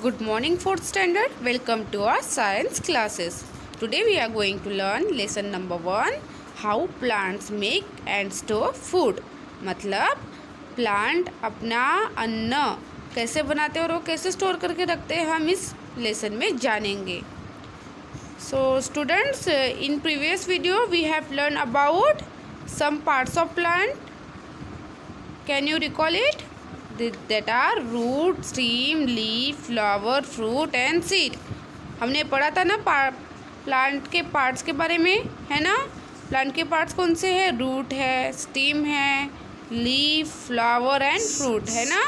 Good morning, 4th standard. Welcome to our science classes. Today we are going to learn lesson number 1, how plants make and store food. मतलब plant अपना अन्न कैसे बनाते हैं और वो कैसे स्टोर करके रखते हैं, हम इस लेसन में जानेंगे. So students, in previous video we have learned about some parts of plant. Can you recall it? That are root, stem, leaf, flower, fruit and seed. हमने पढ़ा था ना प्लांट के पार्ट्स के बारे में, है ना. प्लांट के पार्ट्स कौन से हैं? रूट है, स्टेम है, लीफ, फ्लावर एंड फ्रूट, है ना.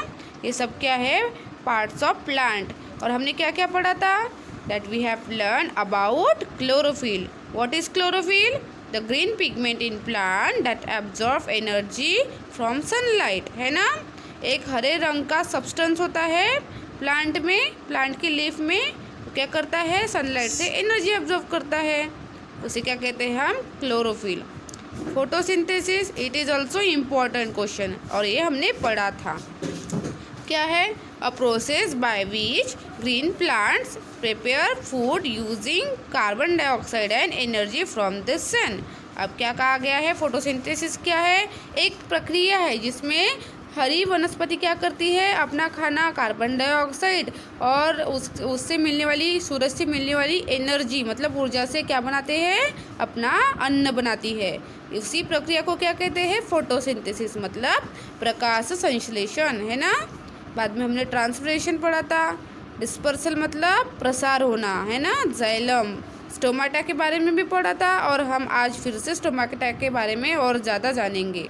ये सब क्या है? Parts of plant. और हमने क्या क्या पढ़ा था? That we have learn about chlorophyll. What is chlorophyll? The green pigment in plant that absorb energy from sunlight, है ना. एक हरे रंग का सब्सटेंस होता है प्लांट में, प्लांट की लीफ में. तो क्या करता है? सनलाइट से एनर्जी एब्जॉर्ब करता है. उसे क्या कहते हैं हम? Chlorophyll. Photosynthesis, it is also important question और ये हमने पढ़ा था. क्या है? A process by which green plants prepare food using carbon dioxide and energy from the sun. अब क्या कहा गया है? फोटोसिंथेसिस क्या है? एक प्रक्रिया है जिसमें हरी वनस्पति क्या करती है? अपना खाना कार्बन डाइऑक्साइड और उससे मिलने वाली, सूरज से मिलने वाली एनर्जी मतलब ऊर्जा से क्या बनाते हैं? अपना अन्न बनाती है. उसी प्रक्रिया को क्या कहते हैं? फोटोसिंथेसिस मतलब प्रकाश संश्लेषण, है ना. बाद में हमने ट्रांसपिरेशन पढ़ा था. डिस्पर्सल मतलब प्रसार होना, है ना. जाइलम, स्टोमाटा के बारे में भी पढ़ा था और हम आज फिर से स्टोमाटा के बारे में और ज़्यादा जानेंगे.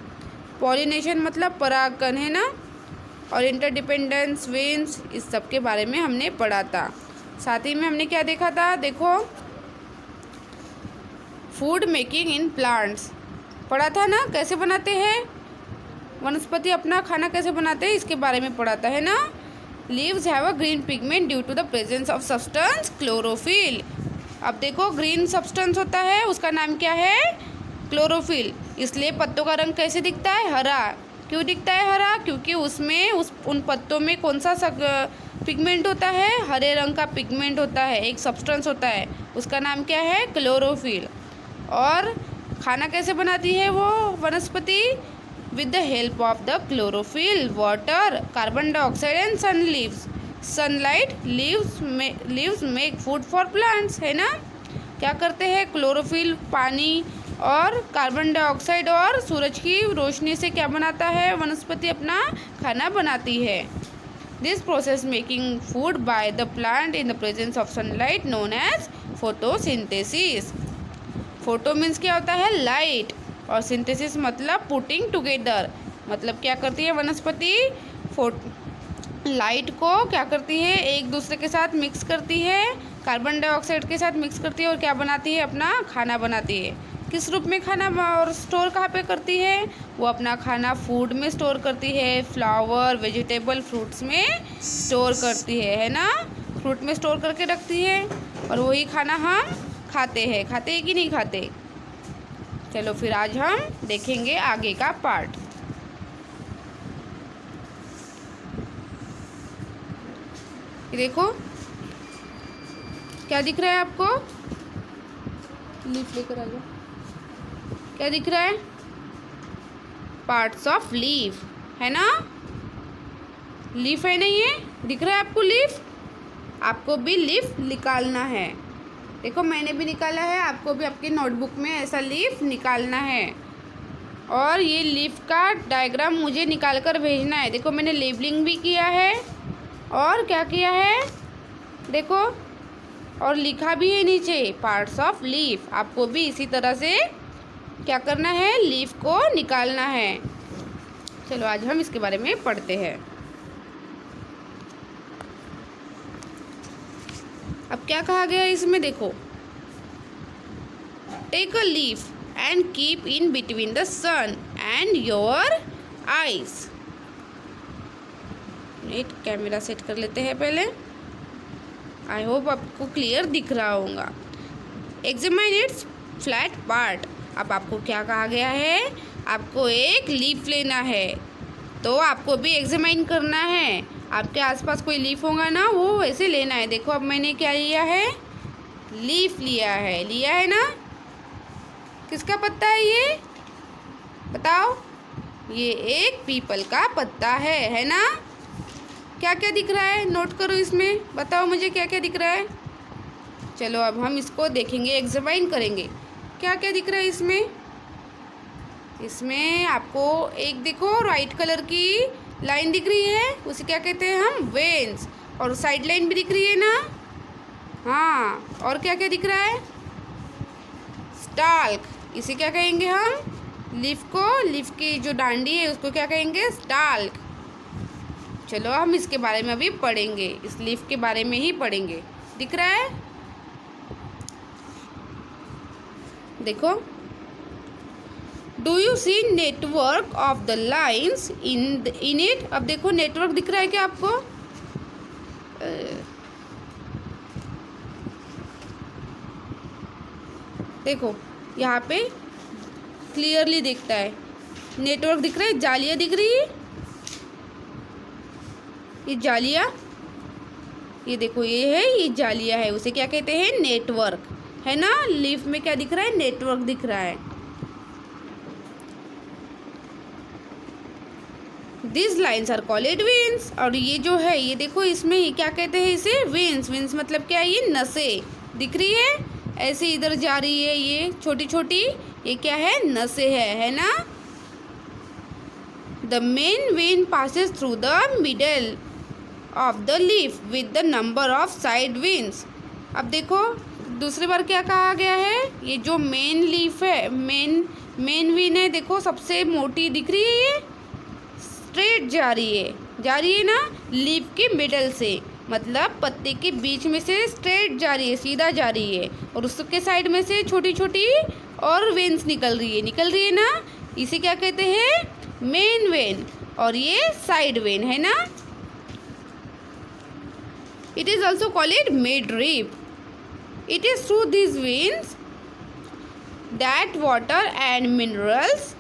पॉलिनेशन मतलब परागकण, है ना. और इंटरडिपेंडेंस, वेन्स, इस सब के बारे में हमने पढ़ा था. साथ ही में हमने क्या देखा था? देखो, फूड मेकिंग इन प्लांट्स पढ़ा था ना. कैसे बनाते हैं वनस्पति अपना खाना, कैसे बनाते हैं, इसके बारे में पढ़ा था, है ना. Leaves have a green pigment due to the presence of substance chlorophyll. अब देखो, ग्रीन सब्सटेंस होता है, उसका नाम क्या है? क्लोरोफिल. इसलिए पत्तों का रंग कैसे दिखता है? हरा. क्यों दिखता है हरा? क्योंकि उसमें उन पत्तों में कौन सा पिगमेंट होता है? हरे रंग का पिगमेंट होता है, एक सब्सटेंस होता है, उसका नाम क्या है? क्लोरोफिल. और खाना कैसे बनाती है वो वनस्पति? With the help of the chlorophyll, water, carbon dioxide and sun leaves. Sunlight, leaves make food for plants, है ना. क्या करते हैं? क्लोरोफिल पानी और कार्बन डाइऑक्साइड और सूरज की रोशनी से क्या बनाता है? वनस्पति अपना खाना बनाती है. This process making food by the plant in the presence of sunlight known as photosynthesis. Photo means क्या होता है? लाइट. और सिंथेसिस मतलब पुटिंग टुगेदर. मतलब क्या करती है वनस्पति? लाइट को क्या करती है? एक दूसरे के साथ मिक्स करती है, कार्बन डाइऑक्साइड के साथ मिक्स करती है और क्या बनाती है? अपना खाना बनाती है. किस रूप में खाना और स्टोर कहाँ पे करती है? वो अपना खाना फूड में स्टोर करती है, फ्लावर, वेजिटेबल, फ्रूट्स में स्टोर करती है ना. फ्रूट में स्टोर करके रखती है और वही खाना हम खाते हैं. खाते हैं कि नहीं खाते? चलो फिर आज हम देखेंगे आगे का पार्ट. देखो क्या दिख रहा है आपको? लीफ लेकर आ जाओ. क्या दिख रहा है? पार्ट्स ऑफ लीफ, है ना. लीफ है ना, ये दिख रहा है आपको लीफ. आपको भी लीफ निकालना है. देखो मैंने भी निकाला है, आपको भी आपकी नोटबुक में ऐसा लीफ निकालना है. और ये लीफ का डायग्राम मुझे निकाल कर भेजना है. देखो मैंने लेबलिंग भी किया है और क्या किया है देखो, और लिखा भी है नीचे पार्ट्स ऑफ लीफ. आपको भी इसी तरह से क्या करना है? लीफ को निकालना है. चलो आज हम इसके बारे में पढ़ते हैं. अब क्या कहा गया है इसमें? देखो, take a leaf and keep in between the sun and your eyes. Net camera set कर लेते हैं पहले. आई होप आपको क्लियर दिख रहा होगा. Examine it's flat part. अब आपको क्या कहा गया है? आपको एक लीफ लेना है, तो आपको भी एग्जामिन करना है आपके आसपास कोई लीफ होगा ना, वो वैसे लेना है। देखो अब मैंने क्या लिया है, लीफ लिया है ना। किसका पत्ता है ये, बताओ। ये एक पीपल का पत्ता है ना। क्या क्या दिख रहा है, नोट करो इसमें, बताओ मुझे क्या क्या दिख रहा है। चलो अब हम इसको देखेंगे, एग्जामाइन करेंगे क्या क्या दिख रहा है इसमें। इसमें आपको एक देखो वाइट कलर की लाइन दिख रही है, उसे क्या कहते हैं हम, वेन्स। और साइड लाइन भी दिख रही है ना। हाँ, और क्या क्या दिख रहा है, स्टाल्क। इसे क्या कहेंगे हम, लीफ को, लीफ की जो डांडी है उसको क्या कहेंगे, स्टाल्क। चलो हम इसके बारे में अभी पढ़ेंगे, इस लीफ के बारे में ही पढ़ेंगे। दिख रहा है, देखो। Do you see network of the lines in it. अब देखो नेटवर्क दिख रहा है क्या आपको, देखो यहाँ पे क्लियरली दिखता है, नेटवर्क दिख रहा है, जालियाँ दिख रही है, ये जालियाँ, ये देखो ये है, ये जालियाँ है, उसे क्या कहते हैं, नेटवर्क, है ना। लीफ में क्या दिख रहा है, नेटवर्क दिख रहा है। This lines are called veins. और ये जो है, ये देखो इसमें ये क्या कहते हैं, इसे वेन्स। वेन्स मतलब क्या है, ये नसें दिख रही है, ऐसे इधर जा रही है, ये छोटी छोटी, ये क्या है, नसें है ना। The main vein passes through the middle of the leaf with the number of side veins. अब देखो दूसरी बार क्या कहा गया है, ये जो मेन लीफ है, मेन वेन है, देखो सबसे मोटी दिख रही है, ये स्ट्रेट जा रही है ना, लीफ के मिडल से, मतलब पत्ते के बीच में से स्ट्रेट जा रही है, सीधा जा रही है, और उसके साइड में से छोटी छोटी और वेन्स निकल रही है ना। इसे क्या कहते हैं, मेन वेन, और ये साइड वेन है ना। It is also called midrib. It is through this veins that water and minerals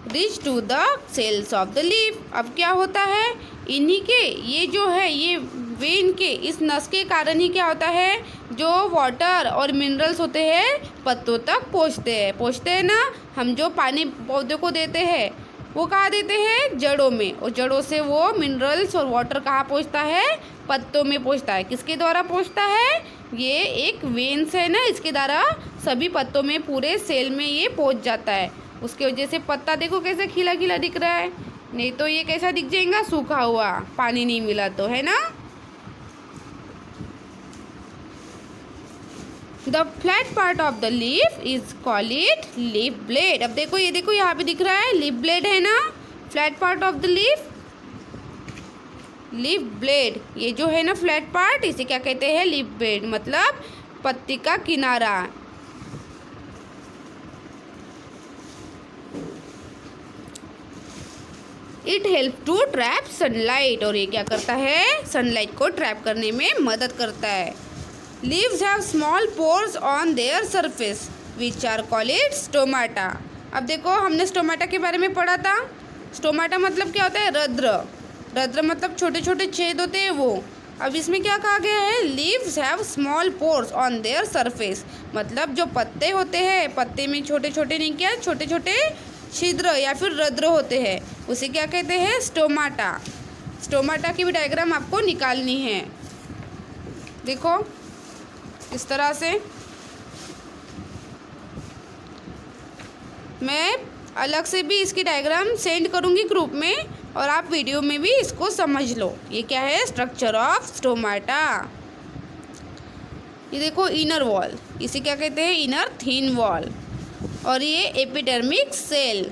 reach to the cells of the leaf. अब क्या होता है, इन्हीं के, ये जो है, ये वेन के इस नस के कारण ही क्या होता है, जो वाटर और मिनरल्स होते हैं पत्तों तक पहुँचते हैं ना। हम जो पानी पौधे को देते हैं वो कहाँ देते हैं, जड़ों में, और जड़ों से वो मिनरल्स और वाटर कहाँ पहुँचता है, पत्तों में पहुँचता है। किसके द्वारा पहुँचता है, ये एक वेन्स है ना, इसके द्वारा सभी पत्तों में, पूरे सेल में ये पहुँच जाता है। उसकी वजह से पत्ता देखो कैसे खिला खिला दिख रहा है, नहीं तो ये कैसा दिख जाएगा, सूखा हुआ, पानी नहीं मिला तो, है ना। The flat part of the leaf is called leaf blade. अब देखो, ये देखो यहाँ पे दिख रहा है, लीफ ब्लेड है ना, flat part of the leaf blade. ये जो है ना फ्लैट पार्ट, इसे क्या कहते हैं, लीफ ब्लेड, मतलब पत्ती का किनारा। It help to trap sunlight. और ये क्या करता है, सनलाइट को ट्रैप करने में मदद करता है। Leaves have small pores on their surface which are called stomata. अब देखो हमने स्टोमाटा के बारे में पढ़ा था। स्टोमाटा मतलब क्या होता है, रद्र मतलब छोटे छोटे छेद होते हैं वो। अब इसमें क्या कहा गया है, leaves have small pores on their surface, मतलब जो पत्ते होते हैं, पत्ते में छोटे छोटे नहीं, क्या छोटे छोटे छिद्र या फिर रद्र होते हैं, उसे क्या कहते हैं, स्टोमाटा। स्टोमाटा की भी डायग्राम आपको निकालनी है, देखो इस तरह से। मैं अलग से भी इसकी डायग्राम सेंड करूँगी ग्रुप में, और आप वीडियो में भी इसको समझ लो। ये क्या है, स्ट्रक्चर ऑफ स्टोमाटा। ये देखो इनर वॉल, इसे क्या कहते हैं, इनर थिन वॉल। और ये एपिडर्मिक सेल,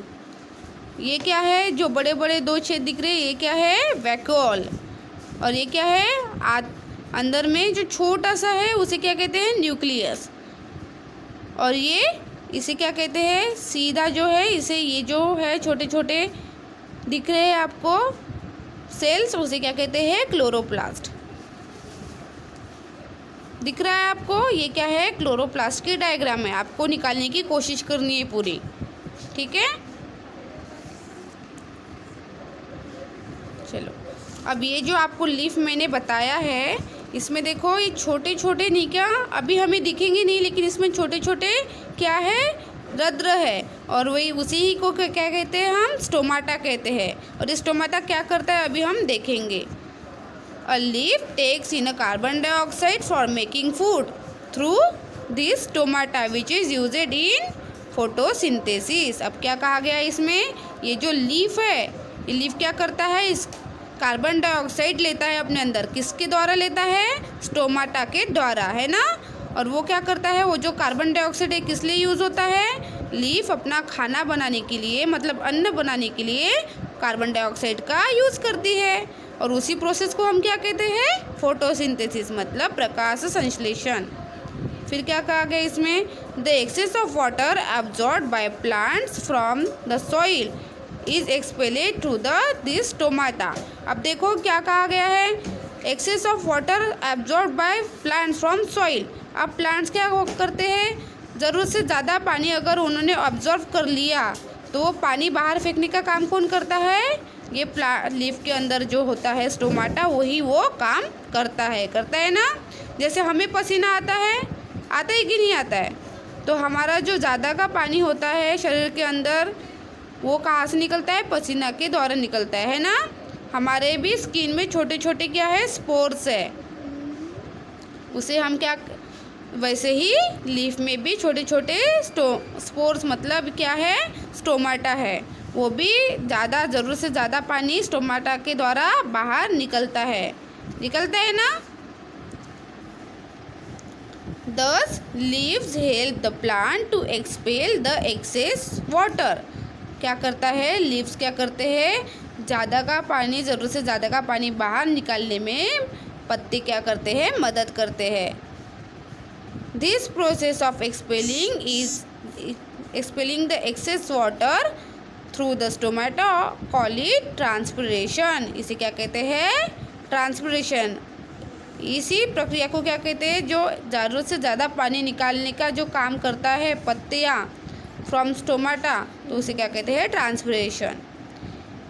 ये क्या है, जो बड़े बड़े दो छेद दिख रहे हैं, ये क्या है, वैक्यूल। और ये क्या है, अंदर में जो छोटा सा है उसे क्या कहते हैं, न्यूक्लियस। और ये इसे क्या कहते हैं, सीधा जो है, इसे ये जो है छोटे छोटे दिख रहे हैं आपको सेल्स, उसे क्या कहते हैं, क्लोरोप्लास्ट। दिख रहा है आपको, ये क्या है, क्लोरोप्लास्ट की डायग्राम है, आपको निकालने की कोशिश करनी है पूरी, ठीक है। चलो अब ये जो आपको लीफ मैंने बताया है, इसमें देखो ये छोटे छोटे नहीं क्या अभी हमें दिखेंगे नहीं, लेकिन इसमें छोटे छोटे क्या है, रद्र है। और वही उसी ही को क्या कहते हैं, हम स्टोमाटा कहते हैं। और स्टोमाटा क्या करता है अभी हम देखेंगे। A leaf takes in a carbon dioxide for making food through this stomata which is used in photosynthesis. अब क्या कहा गया है इसमें, ये जो लीफ है, ये लीफ क्या करता है, इस कार्बन डाइऑक्साइड लेता है अपने अंदर। किसके द्वारा लेता है, स्टोमाटा के द्वारा, है ना। और वो क्या करता है, वो जो कार्बन डाइऑक्साइड है किस लिए यूज़ होता है, लीफ अपना खाना बनाने के लिए, मतलब अन्न बनाने के लिए कार्बन डाइऑक्साइड का यूज़ करती है। और उसी प्रोसेस को हम क्या कहते हैं, फोटोसिंथेसिस, मतलब प्रकाश संश्लेषण। फिर क्या कहा गया इसमें, the excess of water absorb by plants from the soil is expelled through this stomata. अब देखो क्या कहा गया है, excess of water absorb by plants from soil. अब प्लांट्स क्या करते हैं, ज़रूरत से ज़्यादा पानी अगर उन्होंने ऑब्जर्व कर लिया तो वो पानी बाहर फेंकने का काम कौन करता है, ये लीफ के अंदर जो होता है स्टोमाटा, वही वो काम करता है ना। जैसे हमें पसीना आता है कि नहीं आता है, तो हमारा जो ज़्यादा का पानी होता है शरीर के अंदर, वो कहाँ से निकलता है, पसीना के द्वारा निकलता है ना। हमारे भी स्किन में छोटे छोटे क्या है, स्पोर्स है, उसे हम क्या, वैसे ही लीफ में भी छोटे छोटे स्पोर्स मतलब क्या है, स्टोमाटा है। वो भी ज़्यादा, ज़रूरत से ज़्यादा पानी स्टोमाटा के द्वारा बाहर निकलता है ना। Thus, leaves help the plant to expel the excess water. क्या करता है, लीव्स क्या करते हैं, ज़्यादा का पानी, ज़रूरत से ज़्यादा का पानी बाहर निकालने में पत्ते क्या करते हैं, मदद करते हैं। This process of expelling the excess water through the stomata call it transpiration. इसे क्या कहते हैं, ट्रांसपिरेशन। इसी प्रक्रिया को क्या कहते हैं, जो ज़रूरत से ज़्यादा पानी निकालने का जो काम करता है पत्तियाँ फ्रॉम स्टोमाटा, तो उसे क्या कहते हैं, transpiration.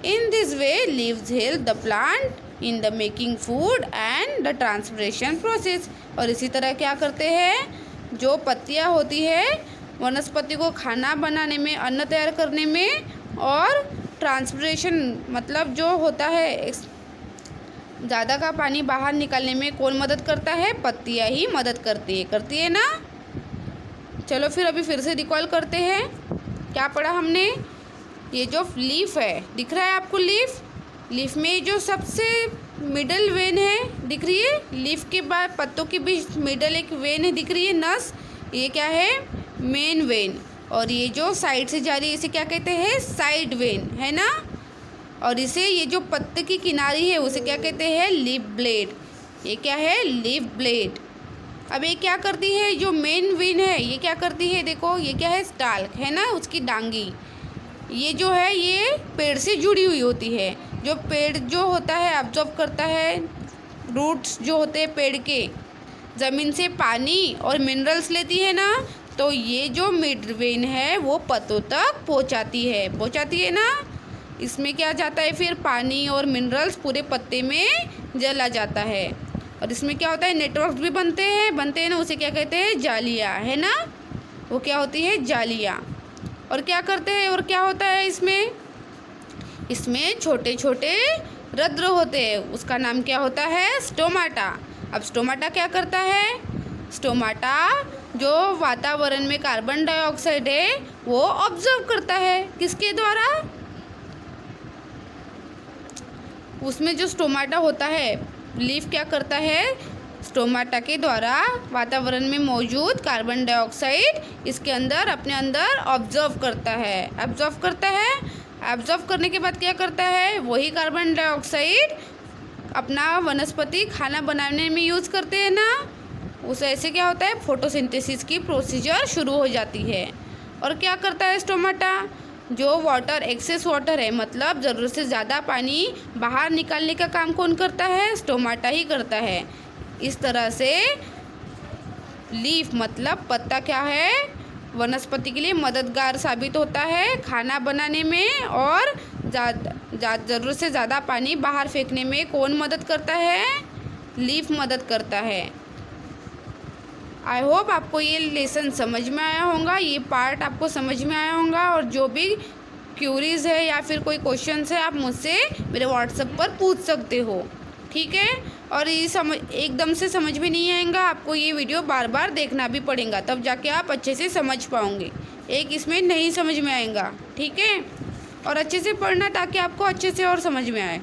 In this way leaves help the plant in the making food and the transpiration process. और इसी तरह क्या करते हैं, जो पत्तियाँ होती है वनस्पति को खाना बनाने में, अन्न तैयार करने में, और ट्रांसपिरेशन मतलब जो होता है ज़्यादा का पानी बाहर निकालने में कौन मदद करता है, पत्तियाँ ही मदद करती है ना। चलो फिर से रिकॉल करते हैं, क्या पढ़ा हमने। ये जो लीफ है, दिख रहा है आपको लीफ में जो सबसे मिडल वेन है, दिख रही है, लीफ के बाद पत्तों के बीच मिडल एक वेन है, दिख रही है, नस, ये क्या है, मेन वेन। और ये जो साइड से जा रही है इसे क्या कहते हैं, साइड वेन, है ना। और इसे, ये जो पत्ते की किनारी है उसे क्या कहते हैं, लीफ ब्लेड। ये क्या है, लीफ ब्लेड। अब ये क्या करती है, जो मेन वेन है ये क्या करती है, देखो ये क्या है, स्टाल्क है ना, उसकी डांगी। ये जो है ये पेड़ से जुड़ी हुई होती है। जो पेड़ जो होता है ऑब्जर्व करता है, रूट्स जो होते हैं पेड़ के, ज़मीन से पानी और मिनरल्स लेती है ना, तो ये जो मिड वेन है वो पत्तों तक पहुंचाती है ना। इसमें क्या जाता है, फिर पानी और मिनरल्स पूरे पत्ते में जला जाता है। और इसमें क्या होता है, नेटवर्क भी बनते हैं ना, उसे क्या कहते हैं, जालियाँ, है ना। वो क्या होती है, जालियाँ। और क्या करते हैं, और क्या होता है इसमें छोटे छोटे रद्र होते हैं, उसका नाम क्या होता है, स्टोमाटा। अब स्टोमाटा क्या करता है, स्टोमाटा जो वातावरण में कार्बन डाइऑक्साइड है वो ऑब्जर्व करता है, किसके द्वारा, उसमें जो स्टोमाटा होता है, लीफ क्या करता है, स्टोमाटा के द्वारा वातावरण में मौजूद कार्बन डाइऑक्साइड इसके अंदर, अपने अंदर ऑब्जर्व करता है। ऑब्जर्व करने के बाद क्या करता है, वही कार्बन डाइऑक्साइड अपना वनस्पति खाना बनाने में यूज़ करते हैं ना, उस ऐसे क्या होता है, फोटोसिंथेसिस की प्रोसीजर शुरू हो जाती है। और क्या करता है स्टोमाटा, जो वाटर, एक्सेस वाटर है, मतलब ज़रूरत से ज़्यादा पानी बाहर निकालने का काम कौन करता है, स्टोमाटा ही करता है। इस तरह से लीफ मतलब पत्ता क्या है, वनस्पति के लिए मददगार साबित होता है खाना बनाने में, और ज़रूरत से ज़्यादा पानी बाहर फेंकने में कौन मदद करता है? लीफ मदद करता है। आई होप आपको ये लेसन समझ में आया होगा, ये पार्ट आपको समझ में आया होगा। और जो भी क्यूरीज़ है या फिर कोई क्वेश्चंस है, आप मुझसे मेरे व्हाट्सएप पर पूछ सकते हो, ठीक है। और ये एकदम से समझ में नहीं आएगा, आपको ये वीडियो बार बार देखना भी पड़ेगा, तब जाके आप अच्छे से समझ पाओगे। एक इसमें नहीं समझ में आएगा, ठीक है। और अच्छे से पढ़ना ताकि आपको अच्छे से और समझ में आए।